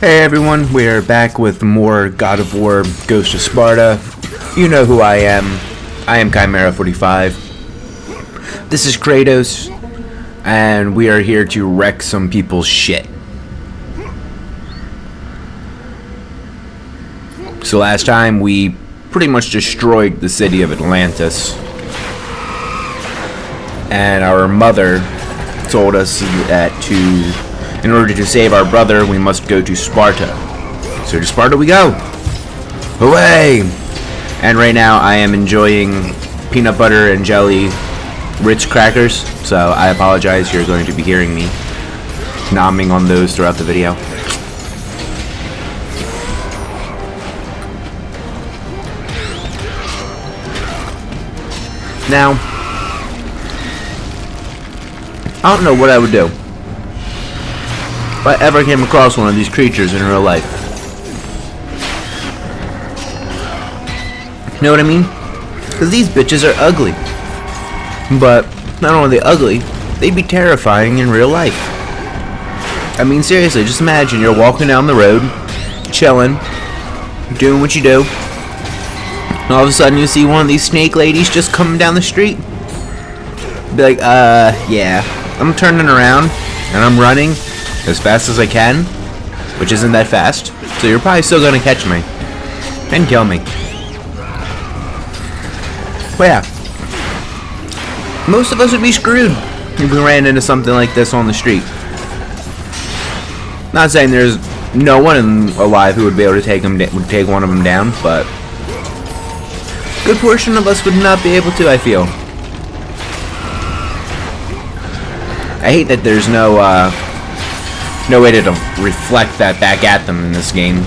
Hey everyone, we are back with more God of War Ghost of Sparta. You know who I am. I am Chimera45. This is Kratos, and we are here to wreck some people's shit. So last time we pretty much destroyed the city of Atlantis. And our mother told us that in order to save our brother, we must go to Sparta. So to Sparta we go! Away! And right now I am enjoying peanut butter and jelly Ritz crackers, so I apologize, you're going to be hearing me nomming on those throughout the video. Now, I don't know what I would do if I ever came across one of these creatures in real life. You know what I mean? Because these bitches are ugly. But not only are they ugly, they'd be terrifying in real life. I mean, seriously, just imagine you're walking down the road, chilling, doing what you do, and all of a sudden you see one of these snake ladies just coming down the street. Be like, yeah, I'm turning around and I'm running as fast as I can, which isn't that fast, so you're probably still gonna catch me and kill me. Well, yeah, most of us would be screwed if we ran into something like this on the street. Not saying there's no one alive who would be able to take one of them down, but a good portion of us would not be able to, I feel. I hate that there's no way to reflect that back at them in this game.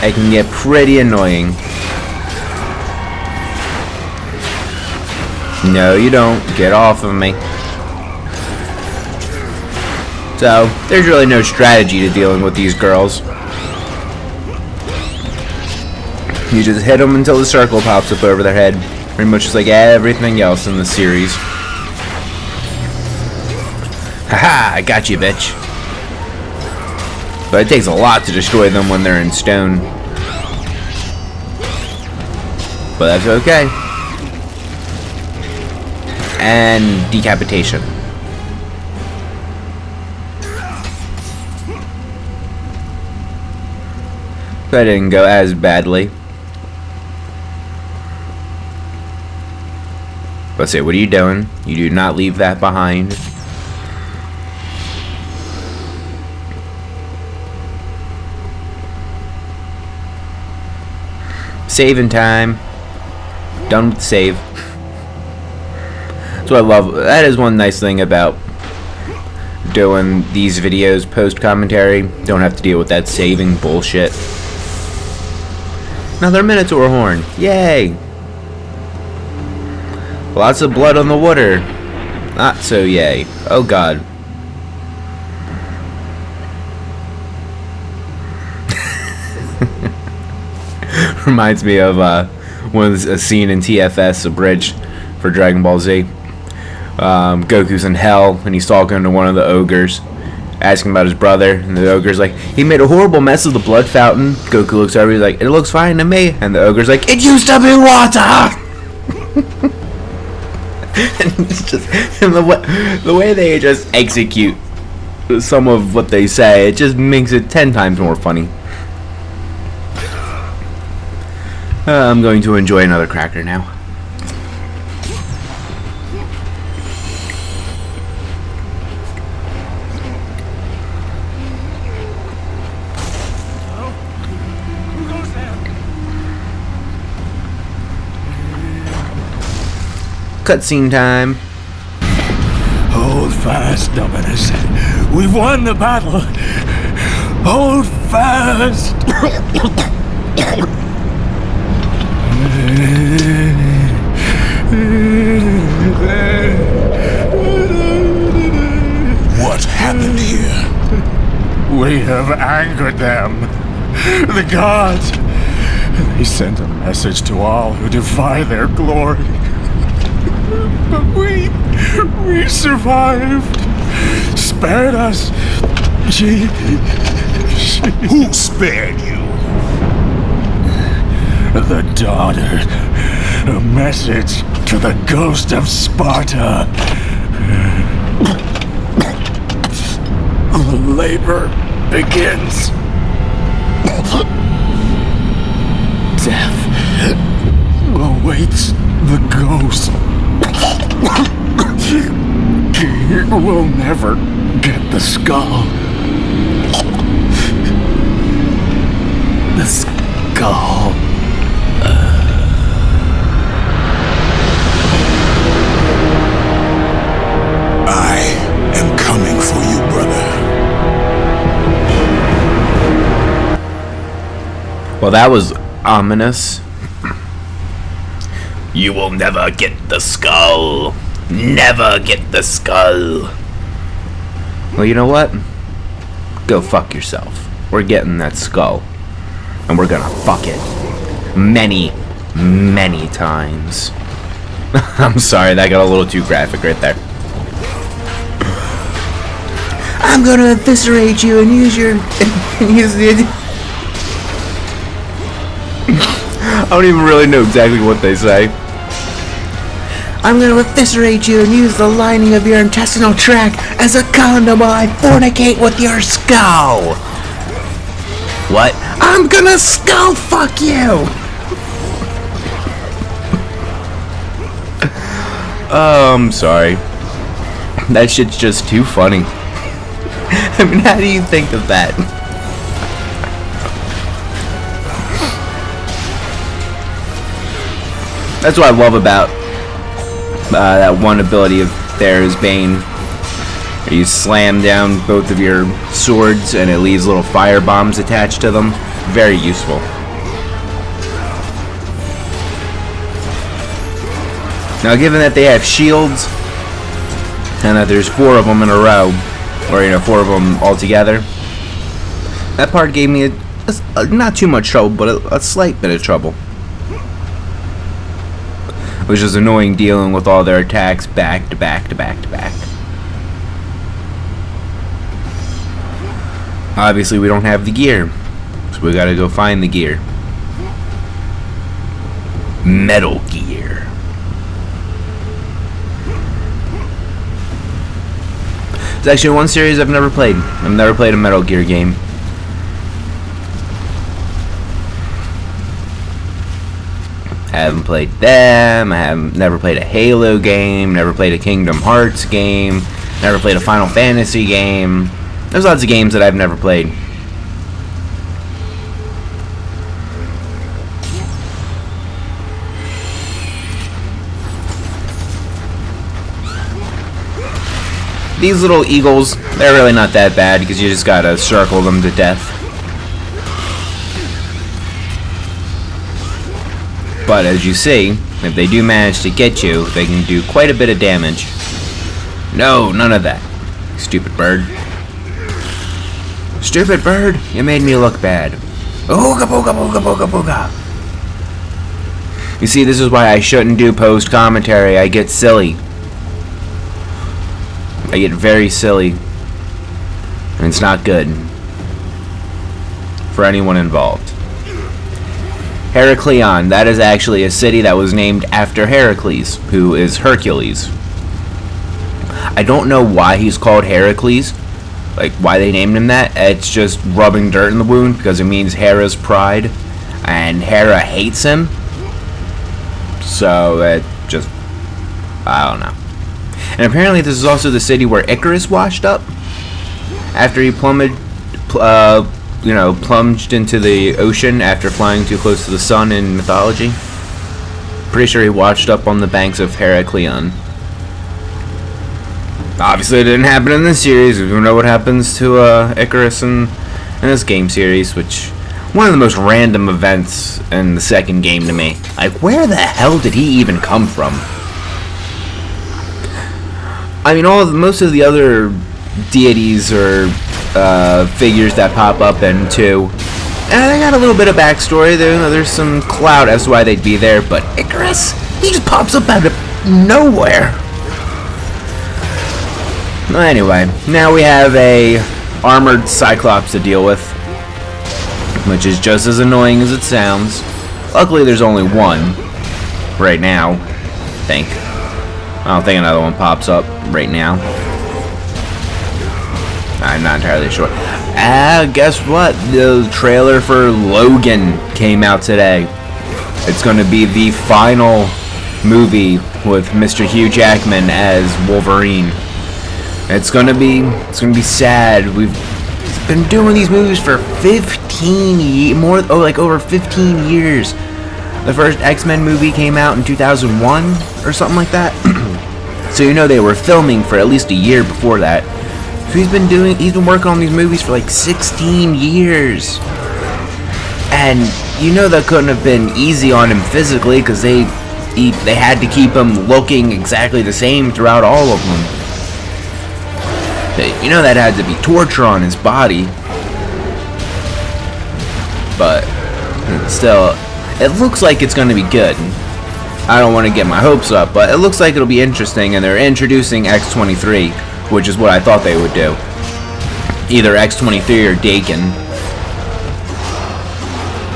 It can get pretty annoying. No, you don't. Get off of me. So, there's really no strategy to dealing with these girls. You just hit them until the circle pops up over their head. Pretty much just like everything else in the series. Haha, I got you, bitch. But it takes a lot to destroy them when they're in stone. But that's okay. And decapitation. That didn't go as badly. Let's see, what are you doing? You do not leave that behind. Saving time. Done with the save. That's what I love. That is one nice thing about doing these videos post commentary. Don't have to deal with that saving bullshit. Another Minotaur horn. Yay! Lots of blood on the water. Not so yay. Oh god. Reminds me of a scene in TFS, a bridge for Dragon Ball Z. Goku's in hell and he's talking to one of the ogres, asking about his brother, and the ogre's like, he made a horrible mess of the blood fountain. Goku looks over, he's like, it looks fine to me, and the ogre's like, it used to be water. And it's just, and the way they just execute some of what they say, it just makes it 10 times more funny. I'm going to enjoy another cracker now. Cutscene time. Hold fast, Dominus. We've won the battle. Hold fast. What happened here? We have angered them. The gods. They sent a message to all who defy their glory. But we survived. Spared us. Who spared you? The daughter. A message to the ghost of Sparta. The labor begins. Death awaits the ghost. He will never get the skull. The skull. I am coming for you, brother. Well, that was ominous. You will never get the skull. Never get the skull. Well, you know what? Go fuck yourself. We're getting that skull. And we're gonna fuck it. Many, many times. I'm sorry, that got a little too graphic right there. I'm gonna eviscerate you and use your... use the... I don't even really know exactly what they say. I'm gonna eviscerate you and use the lining of your intestinal tract as a condom while I fornicate with your skull. What? I'm gonna skull fuck you! Oh, I'm sorry. That shit's just too funny. I mean, how do you think of that? That's what I love about that one ability of theirs, Bane. You slam down both of your swords and it leaves little fire bombs attached to them. Very useful. Now, given that they have shields and that there's 4 of them in a row, or 4 of them all together, that part gave me a not too much trouble, but a slight bit of trouble. Which is annoying dealing with all their attacks back to back to back to back. Obviously, we don't have the gear, so we gotta go find the gear. Metal Gear. It's actually one series I've never played. I've never played a Metal Gear game. I haven't played them. I have never played a Halo game. Never played a Kingdom Hearts game. Never played a Final Fantasy game. There's lots of games that I've never played. These little eagles, they're really not that bad because you just gotta circle them to death. But as you see, if they do manage to get you, they can do quite a bit of damage. No, none of that. Stupid bird. Stupid bird, you made me look bad. Ooga booga booga booga booga. You see, this is why I shouldn't do post commentary. I get silly. I get very silly. And it's not good for anyone involved. Heracleon, that is actually a city that was named after Heracles, who is Hercules. I don't know why he's called Heracles, like why they named him that. It's just rubbing dirt in the wound because it means Hera's pride, and Hera hates him. So it just, I don't know. And apparently this is also the city where Icarus washed up after he plunged into the ocean after flying too close to the sun in mythology. Pretty sure he washed up on the banks of Heracleon. Obviously it didn't happen in this series. We don't know what happens to Icarus in this game series, which one of the most random events in the second game to me. Like, where the hell did he even come from? I mean, most of the other deities or figures that pop up in 2, and they got a little bit of backstory. There's some clout as to why they'd be there, but Icarus, he just pops up out of nowhere. Anyway, now we have a armored Cyclops to deal with, which is just as annoying as it sounds. Luckily, there's only one right now, I think. I don't think another one pops up right now. I'm not entirely sure. Guess what? The trailer for Logan came out today. It's going to be the final movie with Mr. Hugh Jackman as Wolverine. It's going to be sad. We've been doing these movies for 15 years, over 15 years. The first X-Men movie came out in 2001 or something like that. So you know they were filming for at least a year before that. So he's been working on these movies for like 16 years. And you know that couldn't have been easy on him physically, because they had to keep him looking exactly the same throughout all of them. You know that had to be torture on his body. But still, it looks like it's going to be good. I don't want to get my hopes up, but it looks like it'll be interesting, and they're introducing X-23, which is what I thought they would do. Either X-23 or Dakin.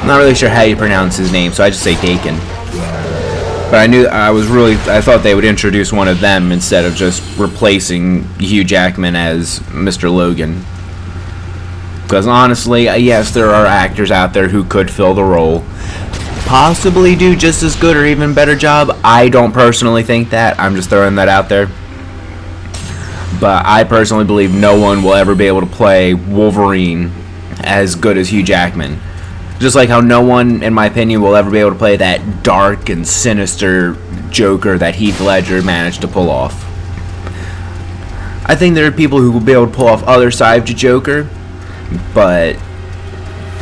I'm not really sure how you pronounce his name, so I just say Dakin. But I thought they would introduce one of them instead of just replacing Hugh Jackman as Mr. Logan. Because honestly, yes, there are actors out there who could fill the role. Possibly do just as good or even better job. I don't personally think that. I'm just throwing that out there. But I personally believe no one will ever be able to play Wolverine as good as Hugh Jackman. Just like how no one, in my opinion, will ever be able to play that dark and sinister Joker that Heath Ledger managed to pull off. I think there are people who will be able to pull off other sides of Joker, but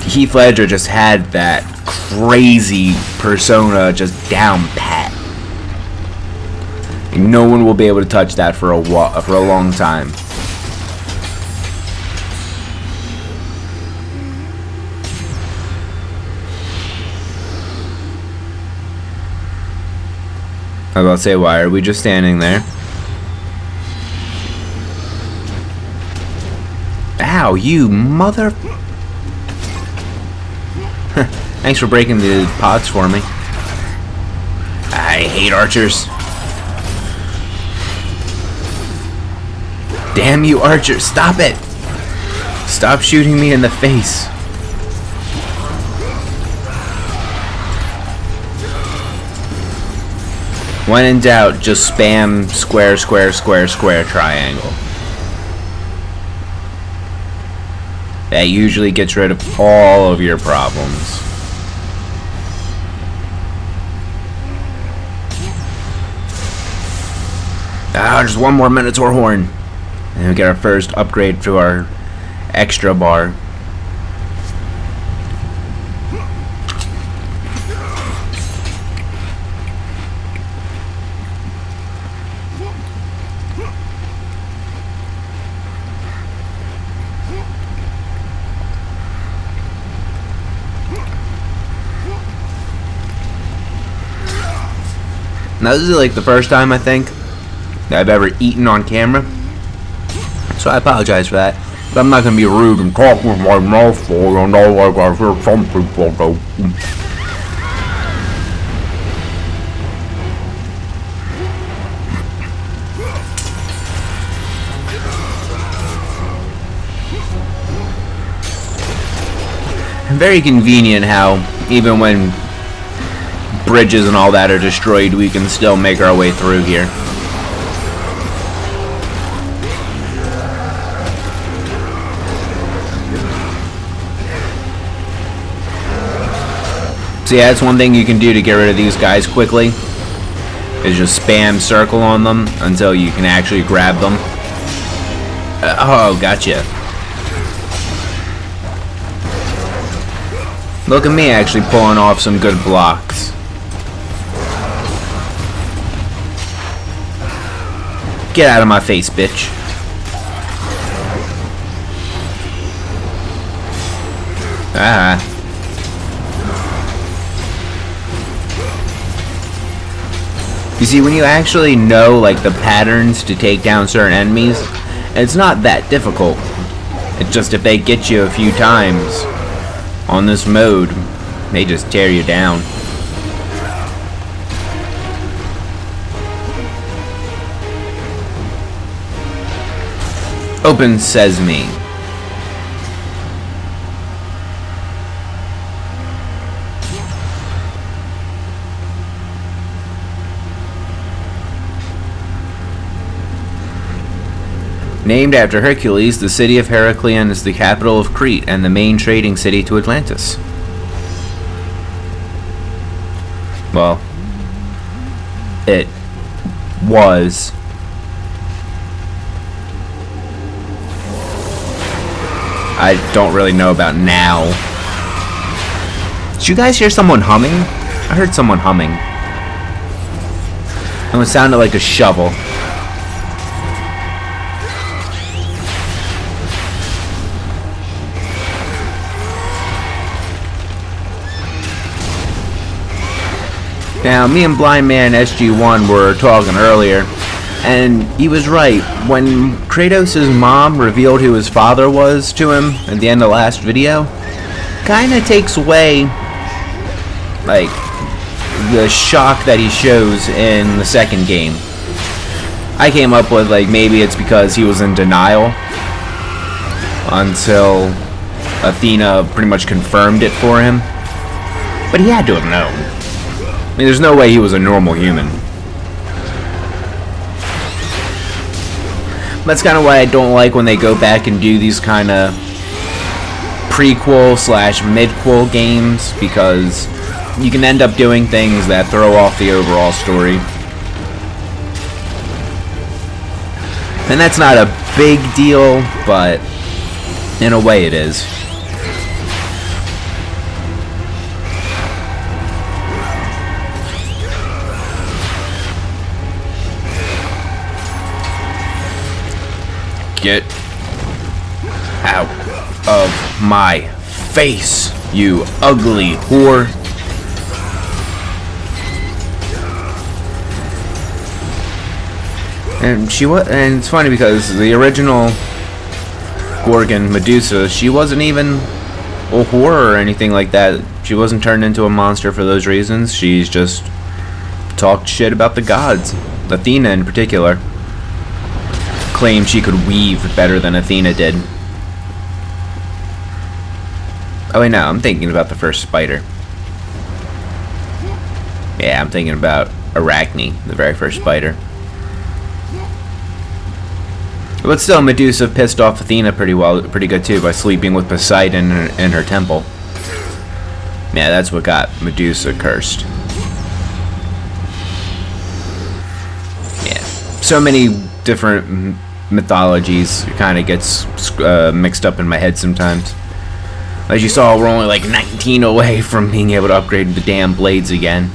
Heath Ledger just had that crazy persona just down pat. And no one will be able to touch that for a long time. I was about to say, why are we just standing there? Ow, you mother... Thanks for breaking the pods for me. I hate archers. Damn you, archer. Stop it. Stop shooting me in the face. When in doubt, just spam square, square, square, square, triangle. That usually gets rid of all of your problems. Just one more Minotaur horn. And we get our first upgrade to our extra bar. Now this is like the first time I think that I've ever eaten on camera, so I apologize for that. But I'm not gonna be rude and talk with my mouth full, you know, like I hear some people do. Very convenient how even when bridges and all that are destroyed, we can still make our way through here. So yeah, that's one thing you can do to get rid of these guys quickly, is just spam circle on them until you can actually grab them. Oh, gotcha. Look at me actually pulling off some good blocks. Get out of my face, bitch. Ah. You see, when you actually know like the patterns to take down certain enemies, it's not that difficult. It's just if they get you a few times on this mode, they just tear you down. Open Sesame. Named after Hercules, the city of Heracleion is the capital of Crete and the main trading city to Atlantis. Well, it was. I don't really know about now. Did you guys hear someone humming? I heard someone humming. And it sounded like a shovel. Now, me and Blind Man SG1 were talking earlier, and he was right. When Kratos' mom revealed who his father was to him at the end of the last video, kinda takes away, like, the shock that he shows in the second game. I came up with, like, maybe it's because he was in denial until Athena pretty much confirmed it for him. But he had to have known. I mean, there's no way he was a normal human. That's kind of why I don't like when they go back and do these kind of prequel / midquel games, because you can end up doing things that throw off the overall story. And that's not a big deal, but in a way it is. Get out of my face, you ugly whore. And and it's funny because the original Gorgon Medusa, she wasn't even a whore or anything like that. She wasn't turned into a monster for those reasons. She's just talked shit about the gods, Athena in particular. Claimed she could weave better than Athena did. Oh wait, no, I'm thinking about the first spider. Yeah, I'm thinking about Arachne, the very first spider. But still, Medusa pissed off Athena pretty good too, by sleeping with Poseidon in her temple. Yeah, that's what got Medusa cursed. Yeah, so many different mythologies. It kind of gets mixed up in my head sometimes. As you saw, we're only like 19 away from being able to upgrade the damn blades again.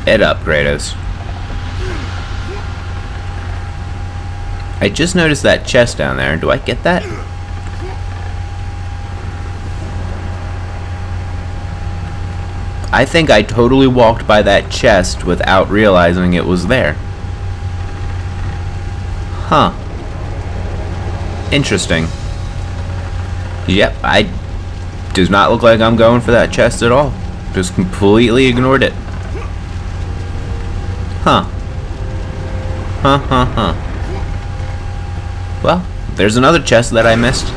Get up, Kratos. I just noticed that chest down there. Do I get that? I think I totally walked by that chest without realizing it was there. Huh. Interesting. Yep, does not look like I'm going for that chest at all. Just completely ignored it. Huh. Huh. Well, there's another chest that I missed.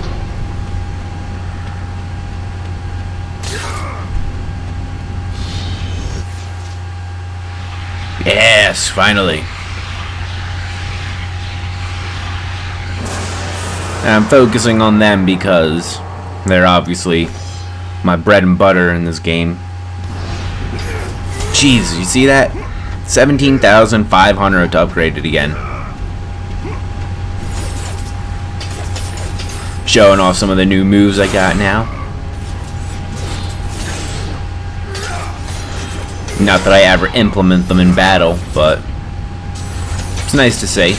Yes, finally. And I'm focusing on them because they're obviously my bread and butter in this game. Jeez, you see that? 17,500 to upgrade it again. Showing off some of the new moves I got now. Not that I ever implement them in battle, but it's nice to see.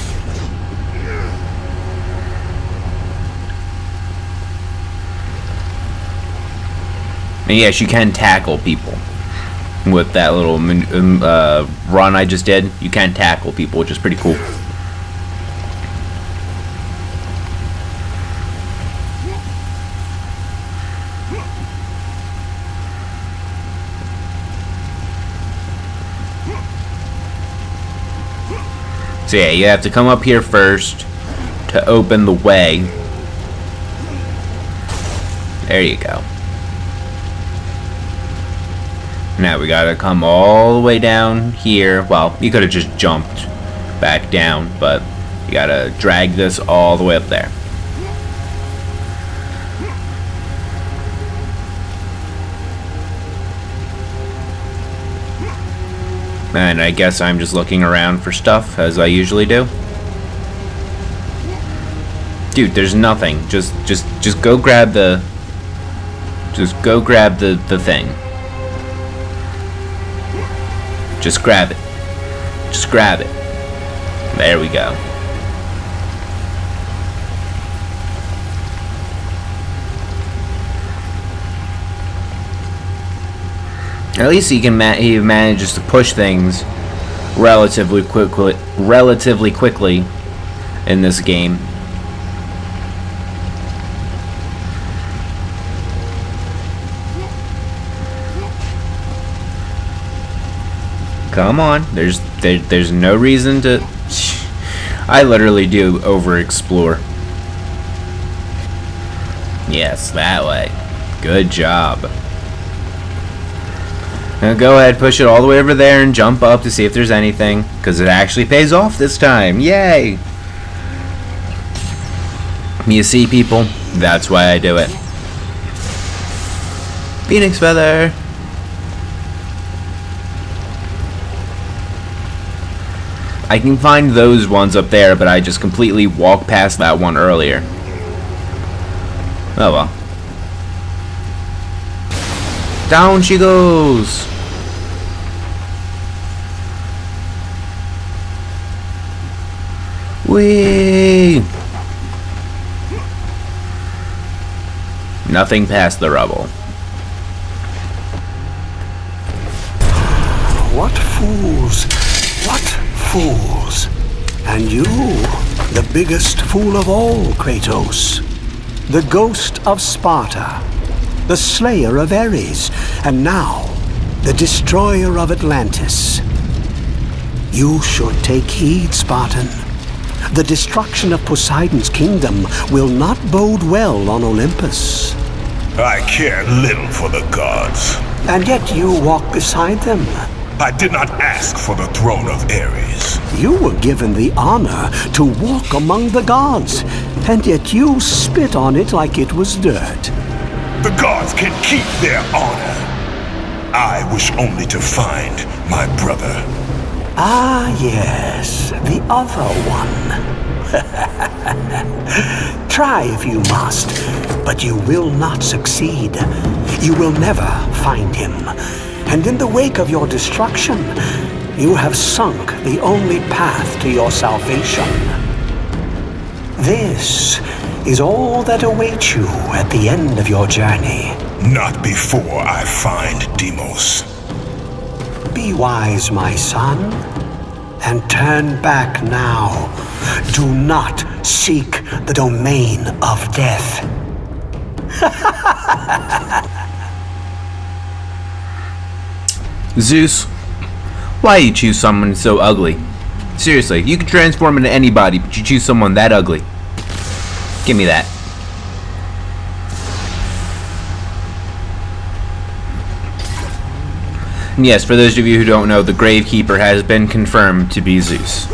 And yes, you can tackle people. with that little run I just did. You can tackle people, which is pretty cool. So yeah, you have to come up here first to open the way. There you go. Now we gotta come all the way down here. Well, you could have just jumped back down, but you gotta drag this all the way up there. And I guess I'm just looking around for stuff, as I usually do. Dude, there's nothing. Just go grab the... Just go grab the thing. Just grab it. Just grab it. There we go. At least he manages to push things relatively quickly in this game. Come on, there's no reason to. I literally do over-explore. Yes, that way. Good job. Now go ahead, push it all the way over there and jump up to see if there's anything, because it actually pays off this time. Yay! You see, people? That's why I do it. Phoenix feather. I can find those ones up there, but I just completely walked past that one earlier. Oh well. Down she goes! Whee! Nothing past the rubble. What fools! What fools! And you, the biggest fool of all, Kratos. The ghost of Sparta, the slayer of Ares, and now the destroyer of Atlantis. You should take heed, Spartan. The destruction of Poseidon's kingdom will not bode well on Olympus. I care little for the gods. And yet you walk beside them. I did not ask for the throne of Ares. You were given the honor to walk among the gods, and yet you spit on it like it was dirt. The gods can keep their honor. I wish only to find my brother. Ah, yes, the other one. Try if you must, but you will not succeed. You will never find him. And in the wake of your destruction, you have sunk the only path to your salvation. This is all that awaits you at the end of your journey. Not before I find Deimos. Be wise, my son, and turn back now. Do not seek the domain of death. Zeus, why you choose someone so ugly? Seriously, you can transform into anybody, but you choose someone that ugly. Give me that. And yes, for those of you who don't know, the Gravekeeper has been confirmed to be Zeus.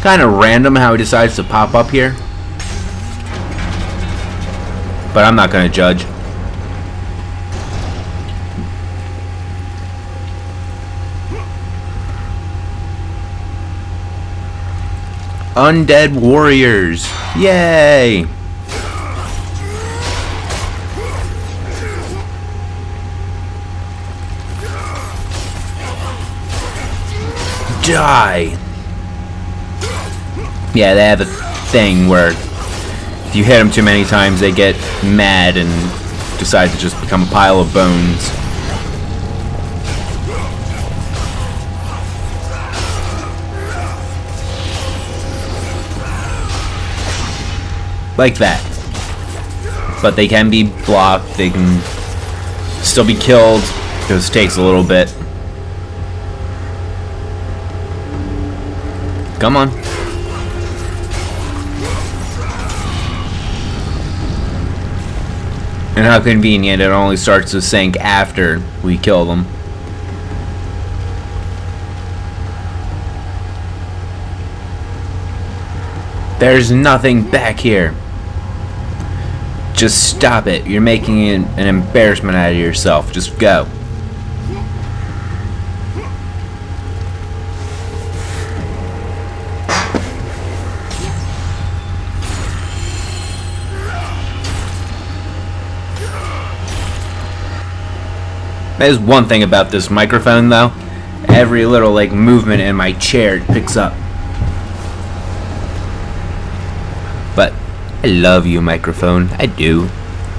Kind of random how he decides to pop up here. But I'm not going to judge. Undead warriors. Yay! Die! Yeah, they have a thing where if you hit them too many times, they get mad and decide to just become a pile of bones. Like that. But they can be blocked, they can still be killed, because it takes a little bit. Come on. And how convenient, it only starts to sink after we kill them. There's nothing back here. Just stop it. You're making an embarrassment out of yourself. Just go. There's one thing about this microphone though. Every little like movement in my chair it picks up. But I love you, microphone. I do.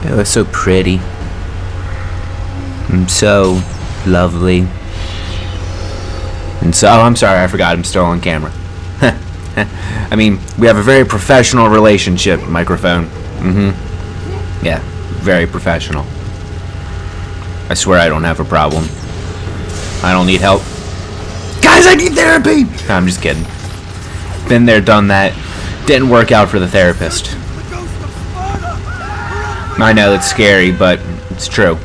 Oh, it's so pretty. I'm so lovely. And so, oh, I'm sorry, I forgot I'm still on camera. I mean, we have a very professional relationship, microphone. Yeah, very professional. I swear I don't have a problem. I don't need help. Guys, I need therapy! No, I'm just kidding. Been there, done that. Didn't work out for the therapist. I know it's scary, but it's true.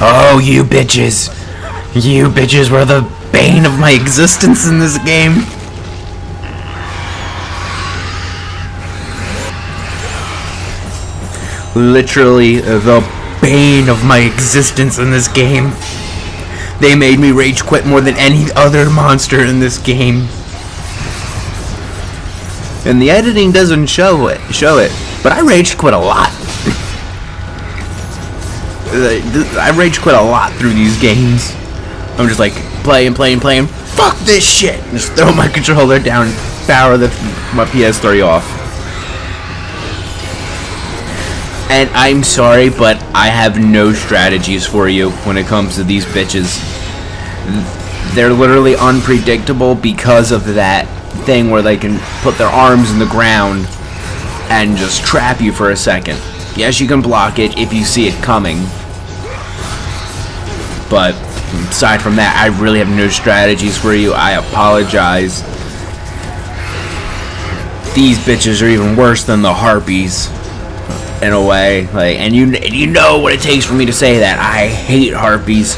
Oh, you bitches. You bitches were the bane of my existence in this game. Literally the bane of my existence in this game. They made me rage quit more than any other monster in this game. And the editing doesn't show it, but I rage quit a lot. I rage quit a lot through these games. I'm just like playing. Fuck this shit! Just throw my controller down, power my PS3 off. And I'm sorry, but I have no strategies for you when it comes to these bitches. They're literally unpredictable because of that thing where they can put their arms in the ground and just trap you for a second. Yes, you can block it if you see it coming. But aside from that, I really have no strategies for you. I apologize. These bitches are even worse than the harpies. In a way, like, and you know what it takes for me to say that. I hate harpies,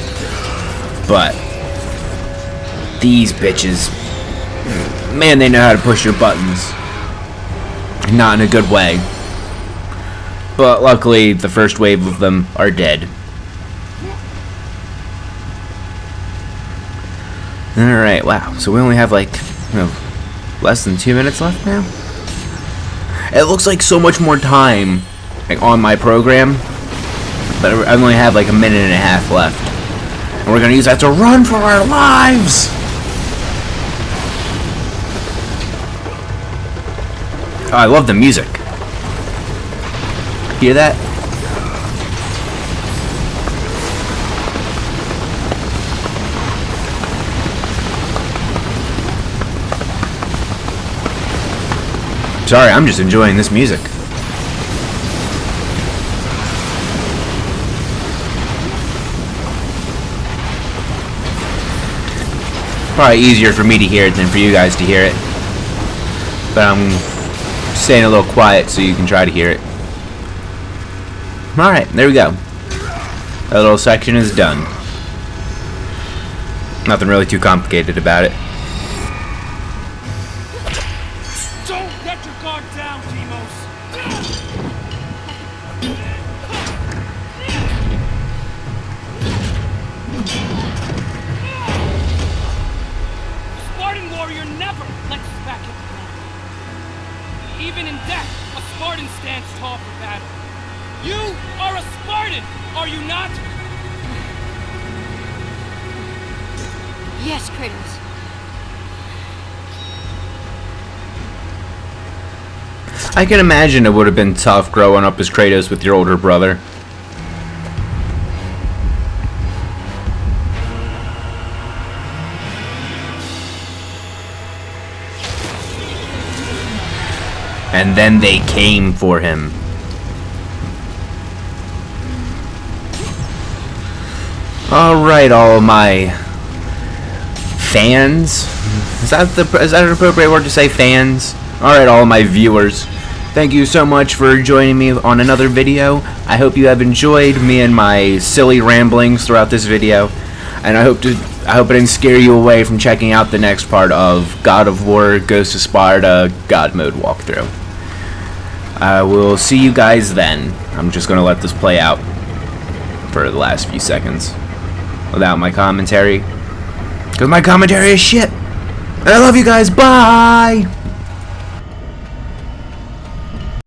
but these bitches, man, they know how to push your buttons. Not in a good way. But luckily, the first wave of them are dead. Alright, wow. So we only have like, less than 2 minutes left now? It looks like so much more time like on my program, but I only have like a minute and a half left. And we're gonna use that to run for our lives! Oh, I love the music. Hear that? Sorry, I'm just enjoying this music. Probably easier for me to hear it than for you guys to hear it. But I'm staying a little quiet so you can try to hear it. Alright, there we go. That little section is done. Nothing really too complicated about it. Don't let your guard down, Demos! Spartan warrior never lets us back at the ground. Even in death, a Spartan stands tall for battle. You are a Spartan, are you not? Yes, Kratos. I can imagine it would have been tough growing up as Kratos with your older brother. And then they came for him. Alright, all of my fans. Is that an appropriate word to say, fans? Alright, all of my viewers. Thank you so much for joining me on another video. I hope you have enjoyed me and my silly ramblings throughout this video. And I hope it didn't scare you away from checking out the next part of God of War, Ghost of Sparta, God Mode walkthrough. I will see you guys then. I'm just going to let this play out for the last few seconds without my commentary, because my commentary is shit. And I love you guys. Bye!